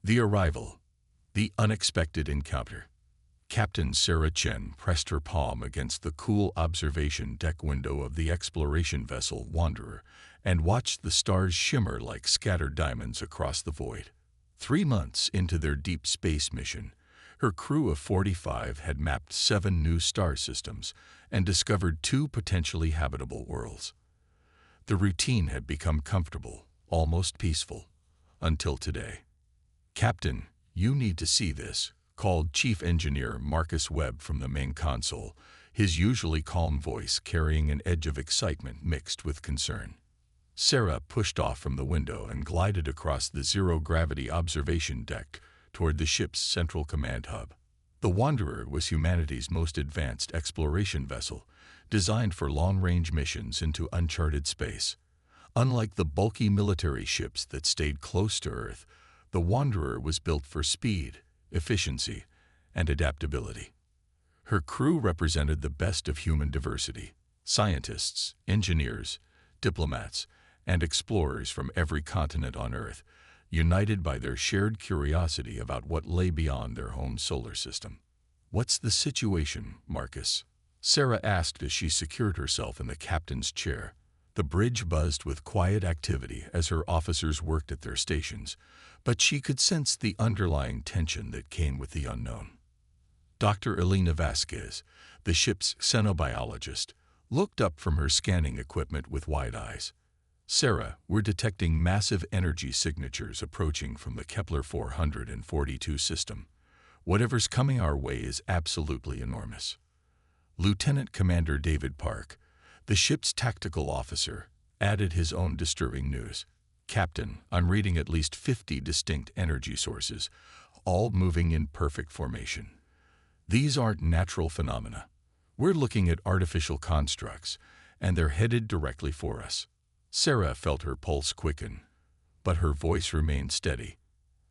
The arrival. The unexpected encounter. Captain Sarah Chen pressed her palm against the cool observation deck window of the exploration vessel Wanderer and watched the stars shimmer like scattered diamonds across the void. 3 months into their deep space mission, her crew of 45 had mapped 7 new star systems and discovered 2 potentially habitable worlds. The routine had become comfortable, almost peaceful, until today. "Captain, you need to see this," called Chief Engineer Marcus Webb from the main console, his usually calm voice carrying an edge of excitement mixed with concern. Sarah pushed off from the window and glided across the zero-gravity observation deck toward the ship's central command hub. The Wanderer was humanity's most advanced exploration vessel, designed for long-range missions into uncharted space. Unlike the bulky military ships that stayed close to Earth, the Wanderer was built for speed, efficiency, and adaptability. Her crew represented the best of human diversity: scientists, engineers, diplomats, and explorers from every continent on Earth, united by their shared curiosity about what lay beyond their home solar system. "What's the situation, Marcus?" Sarah asked as she secured herself in the captain's chair. The bridge buzzed with quiet activity as her officers worked at their stations, but she could sense the underlying tension that came with the unknown. Dr. Elena Vasquez, the ship's xenobiologist, looked up from her scanning equipment with wide eyes. "Sarah, we're detecting massive energy signatures approaching from the Kepler 442 system. Whatever's coming our way is absolutely enormous." Lieutenant Commander David Park, the ship's tactical officer, added his own disturbing news. "Captain, I'm reading at least 50 distinct energy sources, all moving in perfect formation. These aren't natural phenomena. We're looking at artificial constructs, and they're headed directly for us." Sarah felt her pulse quicken, but her voice remained steady.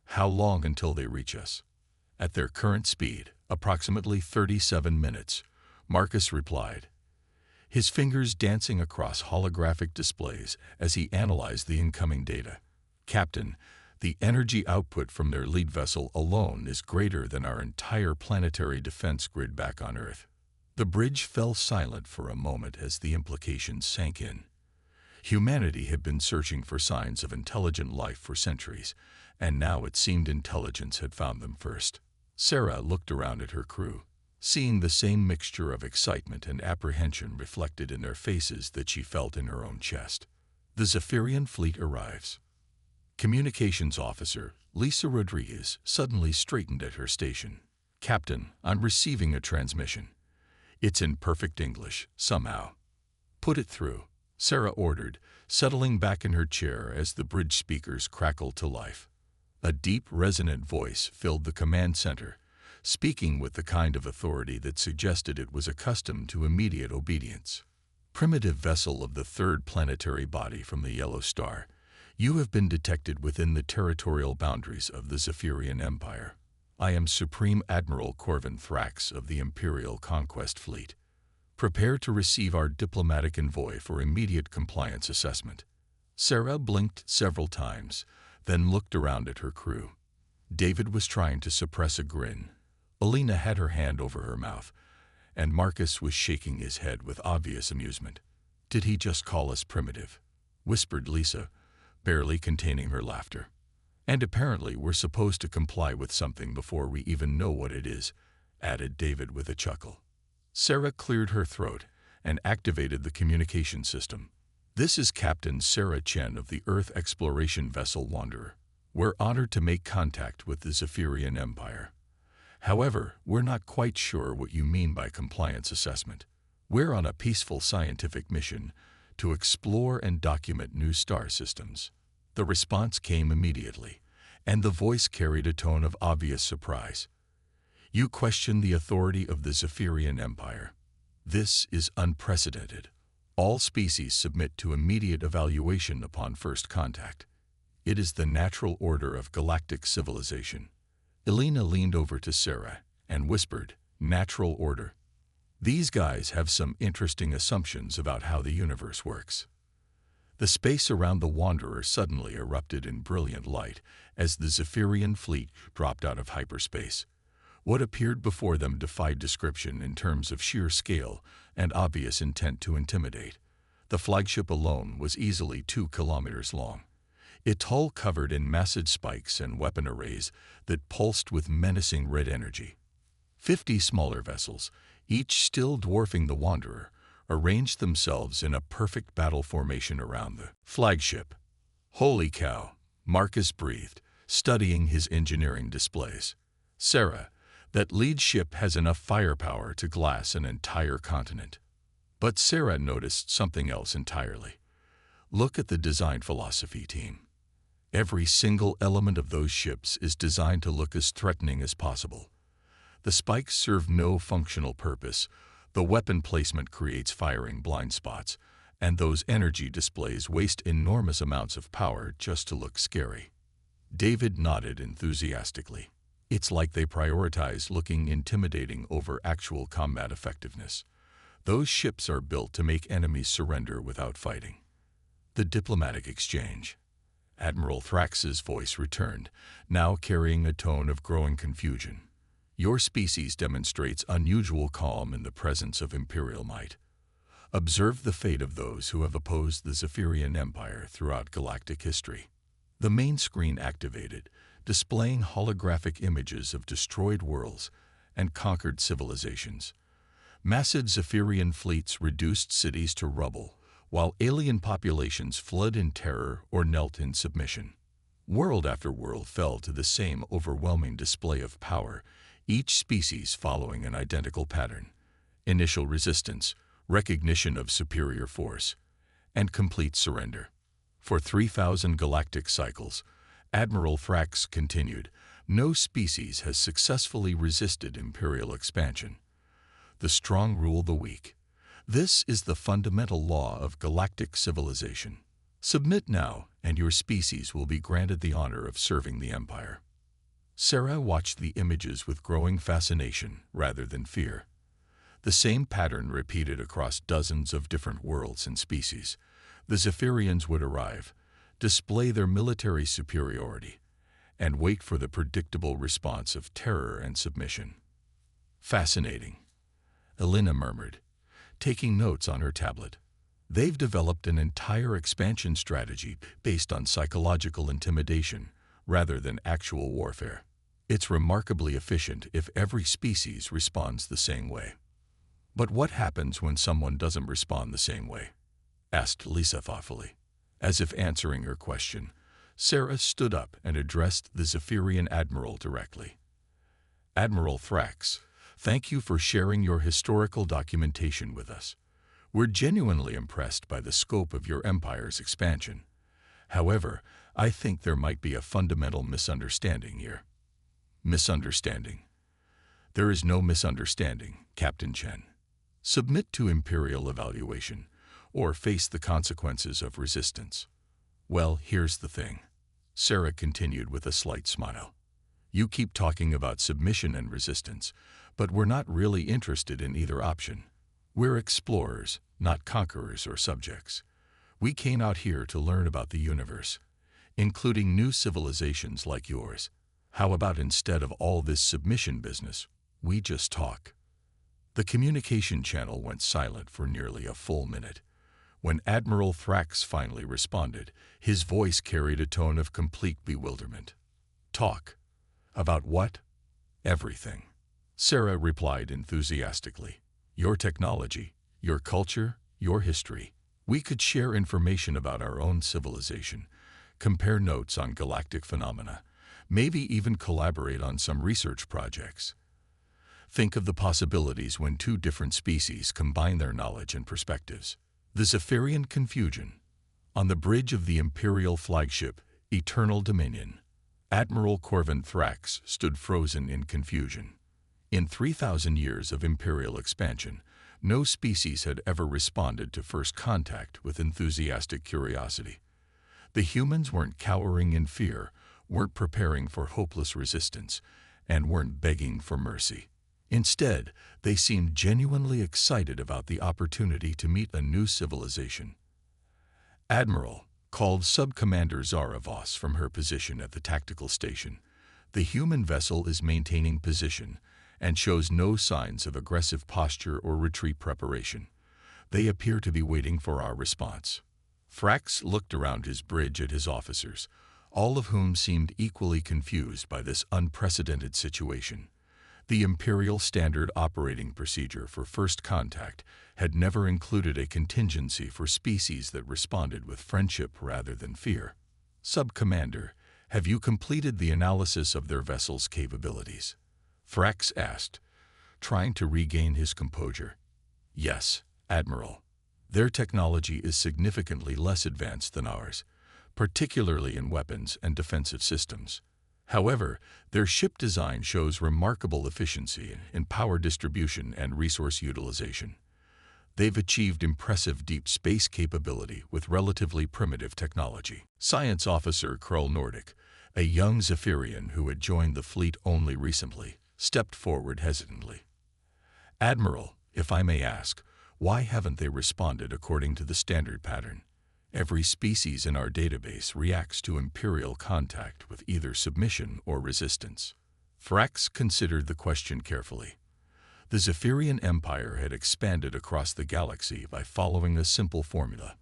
"How long until they reach us?" "At their current speed, approximately 37 minutes, Marcus replied, his fingers dancing across holographic displays as he analyzed the incoming data. "Captain, the energy output from their lead vessel alone is greater than our entire planetary defense grid back on Earth." The bridge fell silent for a moment as the implications sank in. Humanity had been searching for signs of intelligent life for centuries, and now it seemed intelligence had found them first. Sarah looked around at her crew, seeing the same mixture of excitement and apprehension reflected in their faces that she felt in her own chest. "The Zephyrian fleet arrives." Communications Officer Lisa Rodriguez suddenly straightened at her station. "Captain, I'm receiving a transmission. It's in perfect English, somehow." "Put it through," Sarah ordered, settling back in her chair as the bridge speakers crackled to life. A deep, resonant voice filled the command center, speaking with the kind of authority that suggested it was accustomed to immediate obedience. "Primitive vessel of the 3rd planetary body from the Yellow Star, you have been detected within the territorial boundaries of the Zephyrian Empire. I am Supreme Admiral Corvin Thrax of the Imperial Conquest Fleet. Prepare to receive our diplomatic envoy for immediate compliance assessment." Sarah blinked several times, then looked around at her crew. David was trying to suppress a grin. Elena had her hand over her mouth, and Marcus was shaking his head with obvious amusement. "Did he just call us primitive?" whispered Lisa, barely containing her laughter. "And apparently we're supposed to comply with something before we even know what it is," added David with a chuckle. Sarah cleared her throat and activated the communication system. "This is Captain Sarah Chen of the Earth exploration vessel Wanderer. We're honored to make contact with the Zephyrian Empire. However, we're not quite sure what you mean by compliance assessment. We're on a peaceful scientific mission to explore and document new star systems." The response came immediately, and the voice carried a tone of obvious surprise. "You question the authority of the Zephyrian Empire. This is unprecedented. All species submit to immediate evaluation upon first contact. It is the natural order of galactic civilization." Elena leaned over to Sarah and whispered, "Natural order. These guys have some interesting assumptions about how the universe works." The space around the Wanderer suddenly erupted in brilliant light as the Zephyrian fleet dropped out of hyperspace. What appeared before them defied description in terms of sheer scale and obvious intent to intimidate. The flagship alone was easily 2 kilometers long, its hull covered in massive spikes and weapon arrays that pulsed with menacing red energy. 50 smaller vessels, each still dwarfing the Wanderer, arranged themselves in a perfect battle formation around the flagship. "Holy cow," Marcus breathed, studying his engineering displays. "Sarah, that lead ship has enough firepower to glass an entire continent." But Sarah noticed something else entirely. "Look at the design philosophy, team. Every single element of those ships is designed to look as threatening as possible. The spikes serve no functional purpose. The weapon placement creates firing blind spots, and those energy displays waste enormous amounts of power just to look scary." David nodded enthusiastically. "It's like they prioritize looking intimidating over actual combat effectiveness. Those ships are built to make enemies surrender without fighting." The diplomatic exchange. Admiral Thrax's voice returned, now carrying a tone of growing confusion. "Your species demonstrates unusual calm in the presence of imperial might. Observe the fate of those who have opposed the Zephyrian Empire throughout galactic history." The main screen activated, displaying holographic images of destroyed worlds and conquered civilizations. Massive Zephyrian fleets reduced cities to rubble, while alien populations fled in terror or knelt in submission. World after world fell to the same overwhelming display of power, each species following an identical pattern: initial resistance, recognition of superior force, and complete surrender. For 3,000 galactic cycles, Admiral Thrax continued, no species has successfully resisted imperial expansion. The strong rule the weak. This is the fundamental law of galactic civilization. Submit now, and your species will be granted the honor of serving the Empire. Sarah watched the images with growing fascination rather than fear. The same pattern repeated across dozens of different worlds and species. The Zephyrians would arrive, display their military superiority, and wait for the predictable response of terror and submission. "Fascinating," Elena murmured, taking notes on her tablet. "They've developed an entire expansion strategy based on psychological intimidation rather than actual warfare. It's remarkably efficient if every species responds the same way." "But what happens when someone doesn't respond the same way?" asked Lisa thoughtfully. As if answering her question, Sarah stood up and addressed the Zephyrian Admiral directly. "Admiral Thrax, thank you for sharing your historical documentation with us. We're genuinely impressed by the scope of your empire's expansion. However, I think there might be a fundamental misunderstanding here." "Misunderstanding? There is no misunderstanding, Captain Chen. Submit to imperial evaluation, or face the consequences of resistance." "Well, here's the thing," Sarah continued with a slight smile. "You keep talking about submission and resistance, but we're not really interested in either option. We're explorers, not conquerors or subjects. We came out here to learn about the universe, including new civilizations like yours. How about instead of all this submission business, we just talk?" The communication channel went silent for nearly a full minute. When Admiral Thrax finally responded, his voice carried a tone of complete bewilderment. "Talk? About what?" "Everything," Sarah replied enthusiastically. "Your technology, your culture, your history. We could share information about our own civilization, compare notes on galactic phenomena, maybe even collaborate on some research projects. Think of the possibilities when two different species combine their knowledge and perspectives." The Zephyrian confusion. On the bridge of the Imperial flagship, Eternal Dominion, Admiral Corvin Thrax stood frozen in confusion. In 3,000 years of Imperial expansion, no species had ever responded to first contact with enthusiastic curiosity. The humans weren't cowering in fear, weren't preparing for hopeless resistance, and weren't begging for mercy. Instead, they seemed genuinely excited about the opportunity to meet a new civilization. Admiral called Subcommander Zara Voss from her position at the tactical station. The human vessel is maintaining position and shows no signs of aggressive posture or retreat preparation. They appear to be waiting for our response. Thrax looked around his bridge at his officers, all of whom seemed equally confused by this unprecedented situation. The Imperial Standard Operating Procedure for First Contact had never included a contingency for species that responded with friendship rather than fear. Sub-Commander, have you completed the analysis of their vessel's capabilities? Thrax asked, trying to regain his composure. Yes, Admiral. Their technology is significantly less advanced than ours, particularly in weapons and defensive systems. However, their ship design shows remarkable efficiency in power distribution and resource utilization. They've achieved impressive deep space capability with relatively primitive technology. Science Officer Krull Nordic, a young Zephyrian who had joined the fleet only recently, stepped forward hesitantly. Admiral, if I may ask, why haven't they responded according to the standard pattern? Every species in our database reacts to Imperial contact with either submission or resistance. Thrax considered the question carefully. The Zephyrian Empire had expanded across the galaxy by following a simple formula.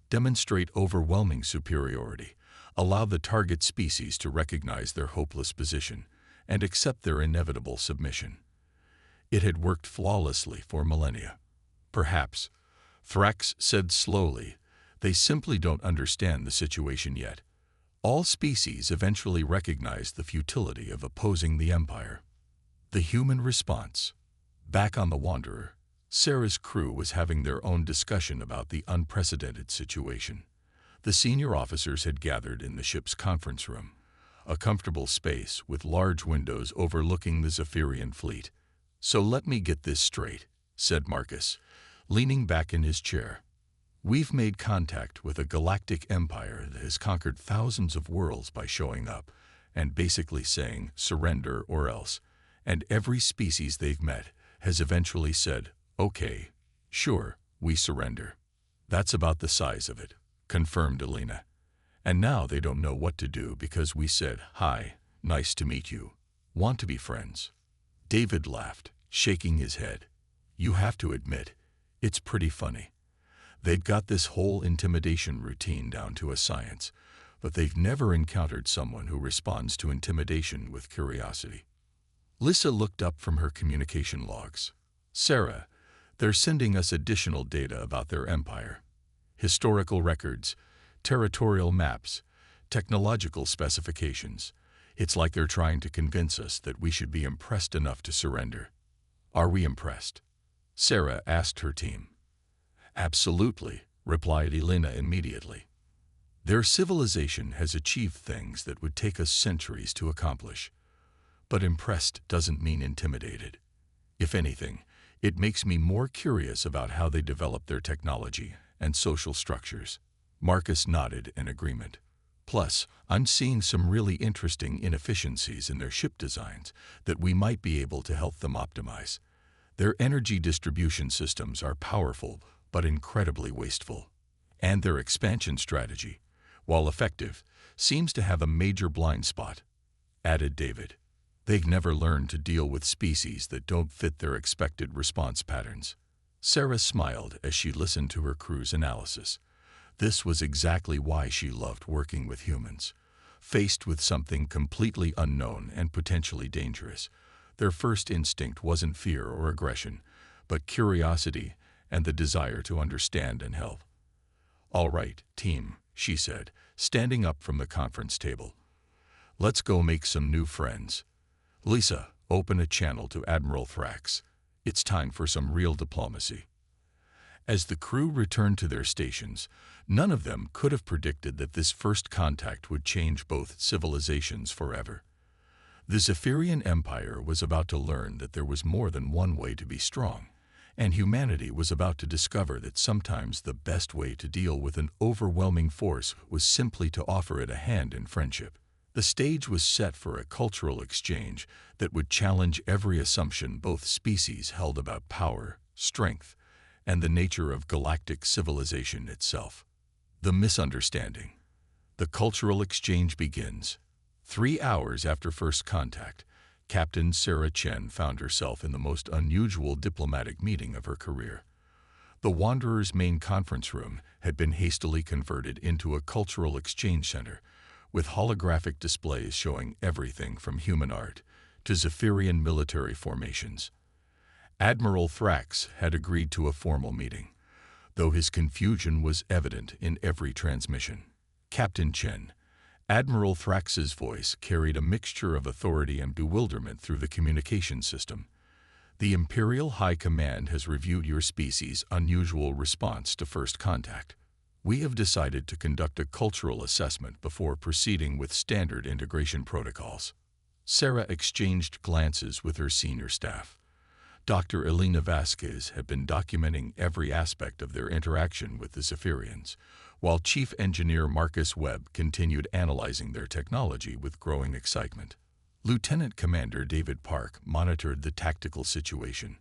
Demonstrate overwhelming superiority, allow the target species to recognize their hopeless position, and accept their inevitable submission. It had worked flawlessly for millennia. Perhaps, Thrax said slowly, they simply don't understand the situation yet. All species eventually recognize the futility of opposing the Empire. The human response. Back on the Wanderer, Sarah's crew was having their own discussion about the unprecedented situation. The senior officers had gathered in the ship's conference room, a comfortable space with large windows overlooking the Zephyrian fleet. So let me get this straight, said Marcus, leaning back in his chair. We've made contact with a galactic empire that has conquered thousands of worlds by showing up and basically saying surrender or else, and every species they've met has eventually said, okay, sure, we surrender. That's about the size of it, confirmed Elena. And now they don't know what to do because we said, hi, nice to meet you. Want to be friends? David laughed, shaking his head. You have to admit, it's pretty funny. They've got this whole intimidation routine down to a science, but they've never encountered someone who responds to intimidation with curiosity. Lissa looked up from her communication logs. Sarah, they're sending us additional data about their empire. Historical records, territorial maps, technological specifications. It's like they're trying to convince us that we should be impressed enough to surrender. Are we impressed? Sarah asked her team. Absolutely, replied Elena immediately. Their civilization has achieved things that would take us centuries to accomplish. But impressed doesn't mean intimidated. If anything, it makes me more curious about how they develop their technology and social structures. Marcus nodded in agreement. Plus, I'm seeing some really interesting inefficiencies in their ship designs that we might be able to help them optimize. Their energy distribution systems are powerful but incredibly wasteful. And their expansion strategy, while effective, seems to have a major blind spot, added David. They've never learned to deal with species that don't fit their expected response patterns. Sarah smiled as she listened to her crew's analysis. This was exactly why she loved working with humans. Faced with something completely unknown and potentially dangerous, their first instinct wasn't fear or aggression, but curiosity and the desire to understand and help. All right, team, she said, standing up from the conference table. Let's go make some new friends. Lisa, open a channel to Admiral Thrax. It's time for some real diplomacy. As the crew returned to their stations, none of them could have predicted that this first contact would change both civilizations forever. The Zephyrian Empire was about to learn that there was more than one way to be strong, and humanity was about to discover that sometimes the best way to deal with an overwhelming force was simply to offer it a hand in friendship. The stage was set for a cultural exchange that would challenge every assumption both species held about power, strength, and the nature of galactic civilization itself. The misunderstanding. The cultural exchange begins. 3 hours after first contact, Captain Sarah Chen found herself in the most unusual diplomatic meeting of her career. The Wanderer's main conference room had been hastily converted into a cultural exchange center, with holographic displays showing everything from human art to Zephyrian military formations. Admiral Thrax had agreed to a formal meeting, though his confusion was evident in every transmission. Captain Chen. Admiral Thrax's voice carried a mixture of authority and bewilderment through the communication system. The Imperial High Command has reviewed your species' unusual response to first contact. We have decided to conduct a cultural assessment before proceeding with standard integration protocols. Sarah exchanged glances with her senior staff. Dr. Elena Vasquez had been documenting every aspect of their interaction with the Zephyrians, while Chief Engineer Marcus Webb continued analyzing their technology with growing excitement. Lieutenant Commander David Park monitored the tactical situation,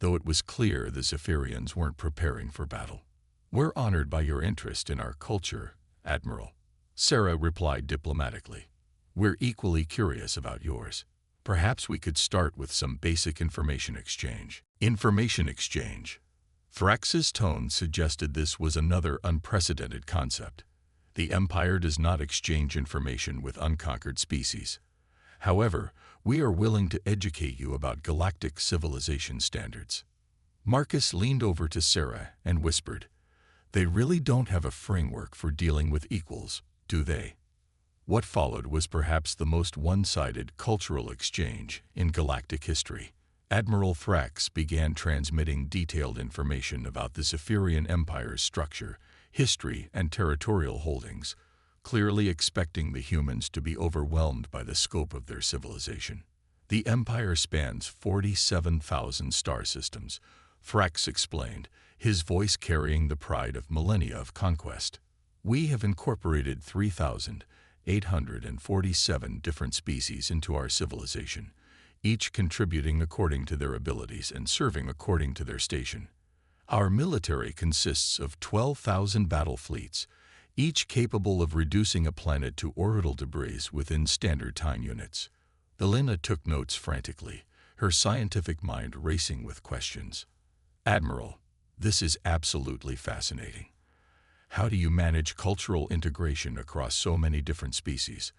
though it was clear the Zephyrians weren't preparing for battle. "We're honored by your interest in our culture, Admiral," Sarah replied diplomatically. "We're equally curious about yours. Perhaps we could start with some basic information exchange." Information exchange. Thrax's tone suggested this was another unprecedented concept. The Empire does not exchange information with unconquered species. However, we are willing to educate you about galactic civilization standards. Marcus leaned over to Sarah and whispered, "They really don't have a framework for dealing with equals, do they?" What followed was perhaps the most one-sided cultural exchange in galactic history. Admiral Thrax began transmitting detailed information about the Zephyrian Empire's structure, history, and territorial holdings, clearly expecting the humans to be overwhelmed by the scope of their civilization. "The Empire spans 47,000 star systems," Thrax explained, his voice carrying the pride of millennia of conquest. "We have incorporated 3,847 different species into our civilization, each contributing according to their abilities and serving according to their station. Our military consists of 12,000 battle fleets, each capable of reducing a planet to orbital debris within standard time units." Elena took notes frantically, her scientific mind racing with questions. "Admiral, this is absolutely fascinating. How do you manage cultural integration across so many different species?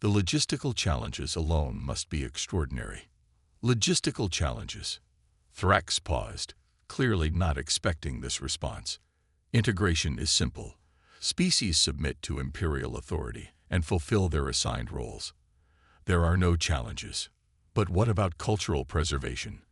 The logistical challenges alone must be extraordinary." "Logistical challenges?" Thrax paused, clearly not expecting this response. "Integration is simple. Species submit to Imperial authority and fulfill their assigned roles. There are no challenges. But what about cultural preservation?"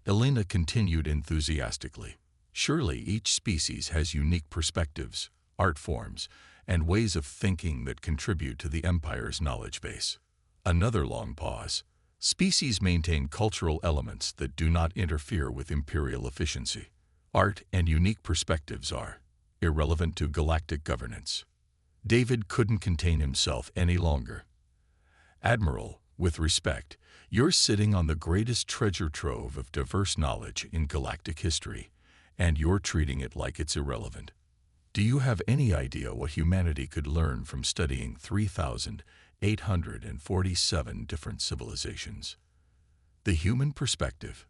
Elena continued enthusiastically. "Surely each species has unique perspectives, art forms, and ways of thinking that contribute to the Empire's knowledge base." Another long pause. "Species maintain cultural elements that do not interfere with Imperial efficiency. Art and unique perspectives are irrelevant to galactic governance." David couldn't contain himself any longer. "Admiral, with respect, you're sitting on the greatest treasure trove of diverse knowledge in galactic history, and you're treating it like it's irrelevant. Do you have any idea what humanity could learn from studying 3,847 different civilizations?" The human perspective.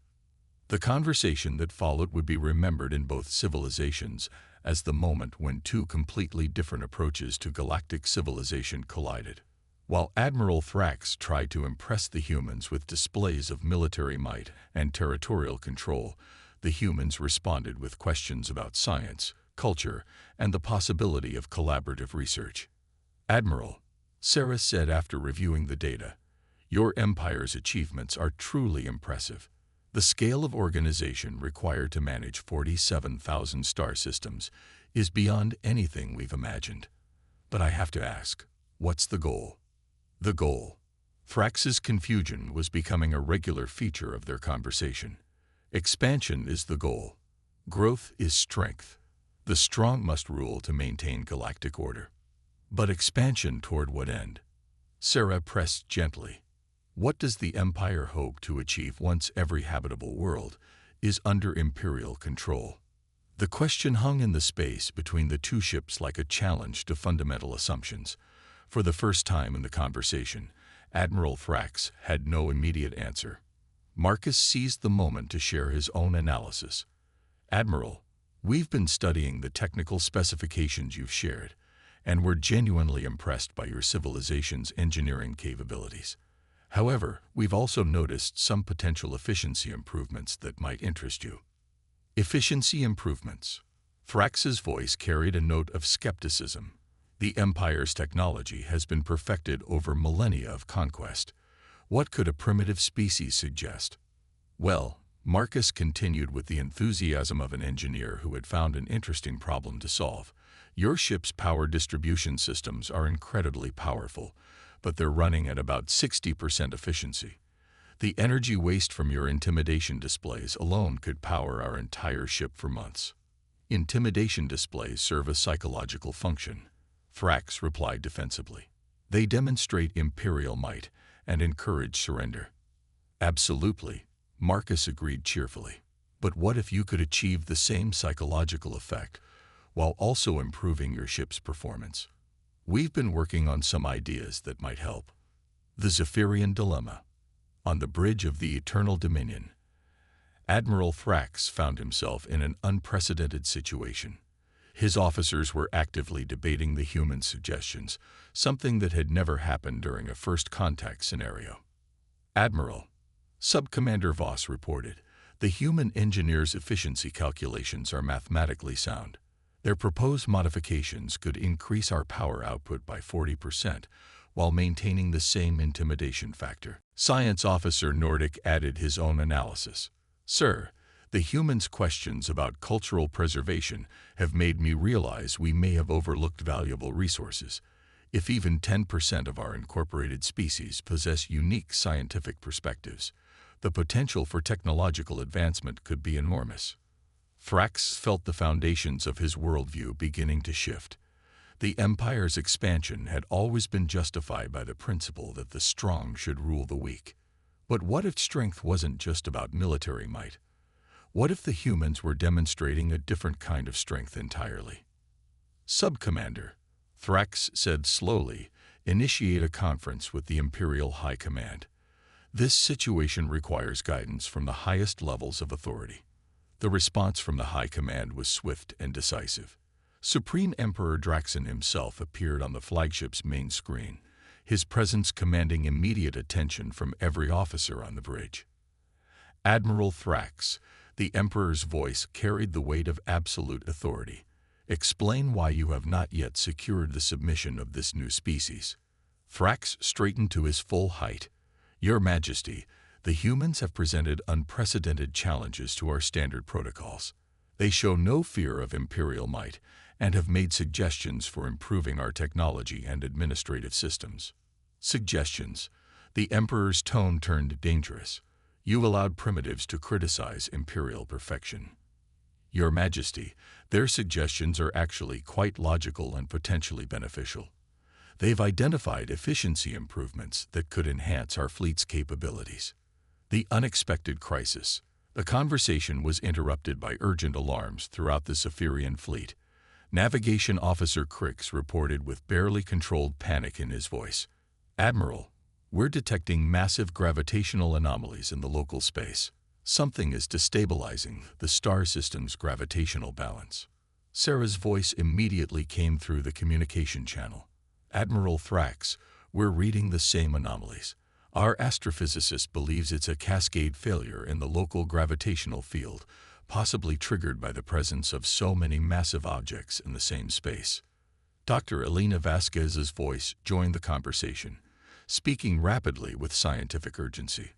The conversation that followed would be remembered in both civilizations as the moment when two completely different approaches to galactic civilization collided. While Admiral Thrax tried to impress the humans with displays of military might and territorial control, the humans responded with questions about science, culture, and the possibility of collaborative research. "Admiral," Sarah said after reviewing the data, "your Empire's achievements are truly impressive. The scale of organization required to manage 47,000 star systems is beyond anything we've imagined. But I have to ask, what's the goal?" The goal. Thrax's confusion was becoming a regular feature of their conversation. "Expansion is the goal. Growth is strength. The strong must rule to maintain galactic order." "But expansion toward what end?" Sarah pressed gently. "What does the Empire hope to achieve once every habitable world is under Imperial control?" The question hung in the space between the two ships like a challenge to fundamental assumptions. For the first time in the conversation, Admiral Thrax had no immediate answer. Marcus seized the moment to share his own analysis. "Admiral, we've been studying the technical specifications you've shared, and we're genuinely impressed by your civilization's engineering capabilities. However, we've also noticed some potential efficiency improvements that might interest you." Efficiency improvements. Thrax's voice carried a note of skepticism. The Empire's technology has been perfected over millennia of conquest. What could a primitive species suggest? Well, Marcus continued with the enthusiasm of an engineer who had found an interesting problem to solve. Your ship's power distribution systems are incredibly powerful, but they're running at about 60% efficiency. The energy waste from your intimidation displays alone could power our entire ship for months. Intimidation displays serve a psychological function, Thrax replied defensively. They demonstrate imperial might and encourage surrender. Absolutely, Marcus agreed cheerfully. But what if you could achieve the same psychological effect while also improving your ship's performance? We've been working on some ideas that might help. The Zephyrian Dilemma. On the bridge of the Eternal Dominion, Admiral Thrax found himself in an unprecedented situation. His officers were actively debating the human suggestions, something that had never happened during a first contact scenario. "Admiral," Subcommander Voss reported, "the human engineers' efficiency calculations are mathematically sound. Their proposed modifications could increase our power output by 40%, while maintaining the same intimidation factor." Science Officer Nordic added his own analysis. "Sir, the humans' questions about cultural preservation have made me realize we may have overlooked valuable resources. If even 10% of our incorporated species possess unique scientific perspectives, the potential for technological advancement could be enormous." Thrax felt the foundations of his worldview beginning to shift. The Empire's expansion had always been justified by the principle that the strong should rule the weak. But what if strength wasn't just about military might? What if the humans were demonstrating a different kind of strength entirely? "Subcommander," Thrax said slowly, "initiate a conference with the Imperial High Command. This situation requires guidance from the highest levels of authority." The response from the High Command was swift and decisive. Supreme Emperor Draxon himself appeared on the flagship's main screen, his presence commanding immediate attention from every officer on the bridge. "Admiral Thrax," the Emperor's voice carried the weight of absolute authority. "Explain why you have not yet secured the submission of this new species." Thrax straightened to his full height. "Your Majesty, the humans have presented unprecedented challenges to our standard protocols. They show no fear of imperial might and have made suggestions for improving our technology and administrative systems." Suggestions. The Emperor's tone turned dangerous. "You allowed primitives to criticize imperial perfection." "Your Majesty, their suggestions are actually quite logical and potentially beneficial. They've identified efficiency improvements that could enhance our fleet's capabilities." The unexpected crisis. The conversation was interrupted by urgent alarms throughout the Zephyrian fleet. Navigation Officer Crix reported with barely controlled panic in his voice. "Admiral, we're detecting massive gravitational anomalies in the local space. Something is destabilizing the star system's gravitational balance." Sarah's voice immediately came through the communication channel. "Admiral Thrax, we're reading the same anomalies. Our astrophysicist believes it's a cascade failure in the local gravitational field, possibly triggered by the presence of so many massive objects in the same space." Dr. Elena Vasquez's voice joined the conversation, speaking rapidly with scientific urgency.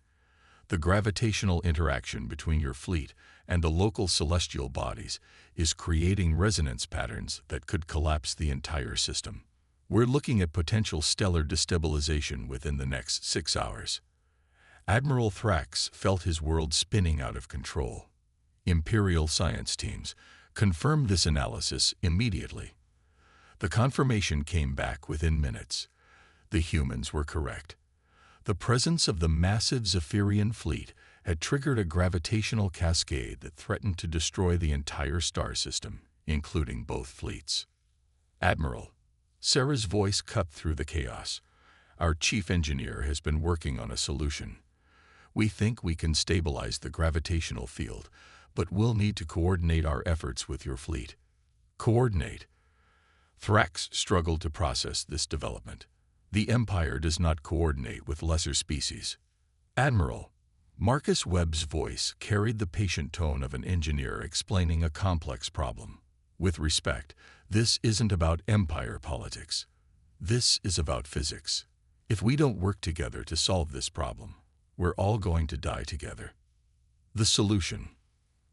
"The gravitational interaction between your fleet and the local celestial bodies is creating resonance patterns that could collapse the entire system. We're looking at potential stellar destabilization within the next 6 hours." Admiral Thrax felt his world spinning out of control. Imperial science teams confirmed this analysis immediately. The confirmation came back within minutes. The humans were correct. The presence of the massive Zephyrian fleet had triggered a gravitational cascade that threatened to destroy the entire star system, including both fleets. "Admiral," Sarah's voice cut through the chaos, "our chief engineer has been working on a solution. We think we can stabilize the gravitational field, but we'll need to coordinate our efforts with your fleet." Coordinate? Thrax struggled to process this development. The Empire does not coordinate with lesser species. "Admiral," Marcus Webb's voice carried the patient tone of an engineer explaining a complex problem. "With respect, this isn't about Empire politics. This is about physics. If we don't work together to solve this problem, we're all going to die together." The solution.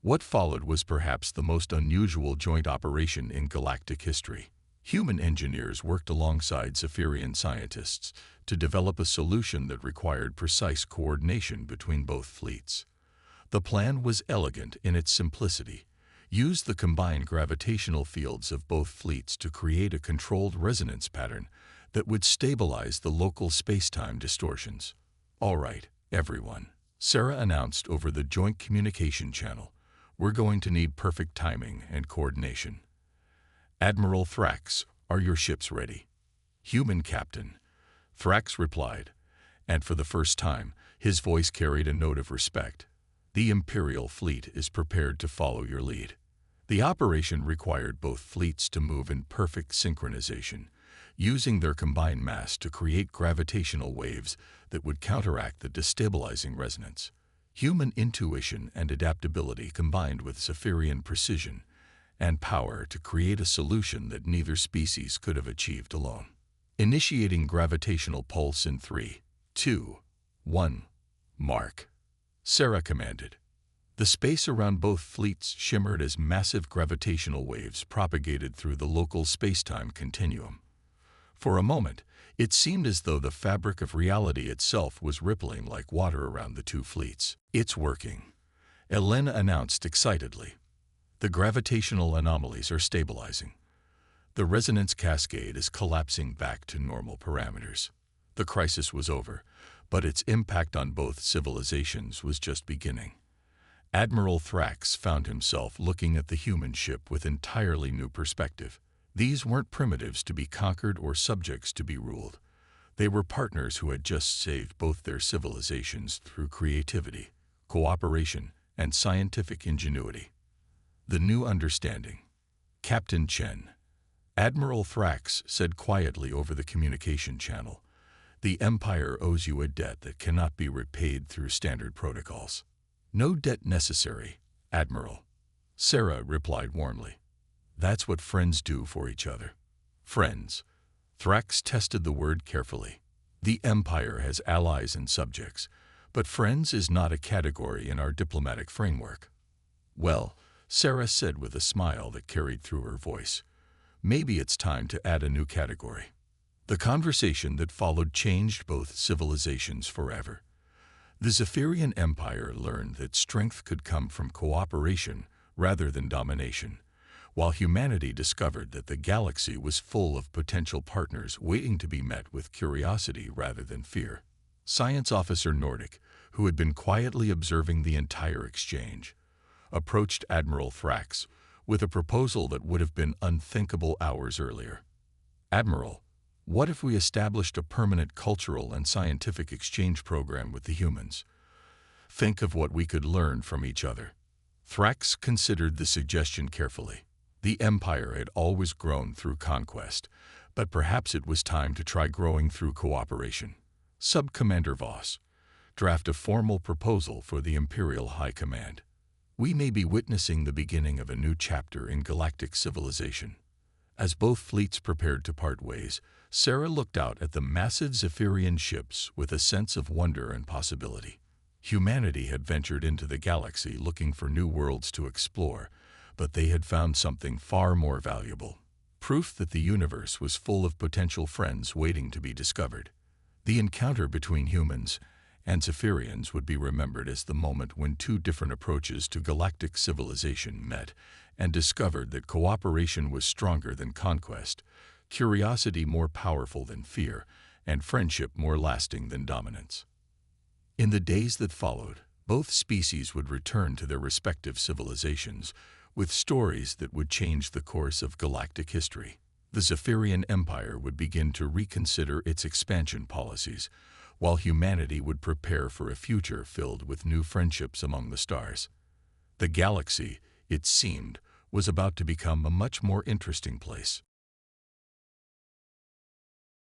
What followed was perhaps the most unusual joint operation in galactic history. Human engineers worked alongside Zephyrian scientists to develop a solution that required precise coordination between both fleets. The plan was elegant in its simplicity. Use the combined gravitational fields of both fleets to create a controlled resonance pattern that would stabilize the local space-time distortions. "All right, everyone," Sarah announced over the joint communication channel. "We're going to need perfect timing and coordination. Admiral Thrax, are your ships ready?" "Human Captain," Thrax replied, and for the first time, his voice carried a note of respect. "The Imperial fleet is prepared to follow your lead." The operation required both fleets to move in perfect synchronization, using their combined mass to create gravitational waves that would counteract the destabilizing resonance. Human intuition and adaptability combined with Zephyrian precision and power to create a solution that neither species could have achieved alone. Initiating gravitational pulse in 3, 2, 1. "Mark," Sarah commanded. The space around both fleets shimmered as massive gravitational waves propagated through the local space-time continuum. For a moment, it seemed as though the fabric of reality itself was rippling like water around the two fleets. "It's working," Elena announced excitedly. "The gravitational anomalies are stabilizing. The resonance cascade is collapsing back to normal parameters." The crisis was over, but its impact on both civilizations was just beginning. Admiral Thrax found himself looking at the human ship with entirely new perspective. These weren't primitives to be conquered or subjects to be ruled. They were partners who had just saved both their civilizations through creativity, cooperation, and scientific ingenuity. The new understanding. "Captain Chen," Admiral Thrax said quietly over the communication channel, "the Empire owes you a debt that cannot be repaid through standard protocols." "No debt necessary, Admiral," Sarah replied warmly. "That's what friends do for each other." "Friends." Thrax tested the word carefully. "The Empire has allies and subjects, but friends is not a category in our diplomatic framework." "Well," Sarah said with a smile that carried through her voice, "maybe it's time to add a new category." The conversation that followed changed both civilizations forever. The Zephyrian Empire learned that strength could come from cooperation rather than domination, while humanity discovered that the galaxy was full of potential partners waiting to be met with curiosity rather than fear. Science Officer Nordic, who had been quietly observing the entire exchange, approached Admiral Thrax with a proposal that would have been unthinkable hours earlier. "Admiral, what if we established a permanent cultural and scientific exchange program with the humans? Think of what we could learn from each other." Thrax considered the suggestion carefully. The Empire had always grown through conquest, but perhaps it was time to try growing through cooperation. "Sub-Commander Voss, draft a formal proposal for the Imperial High Command. We may be witnessing the beginning of a new chapter in galactic civilization." As both fleets prepared to part ways, Sarah looked out at the massive Zephyrian ships with a sense of wonder and possibility. Humanity had ventured into the galaxy looking for new worlds to explore, but they had found something far more valuable: proof that the universe was full of potential friends waiting to be discovered. The encounter between humans and Zephyrians would be remembered as the moment when two different approaches to galactic civilization met and discovered that cooperation was stronger than conquest, curiosity more powerful than fear, and friendship more lasting than dominance. In the days that followed, Both species would return to their respective civilizations, with stories that would change the course of galactic history. The Zephyrian Empire would begin to reconsider its expansion policies, while humanity would prepare for a future filled with new friendships among the stars. The galaxy, it seemed, was about to become a much more interesting place.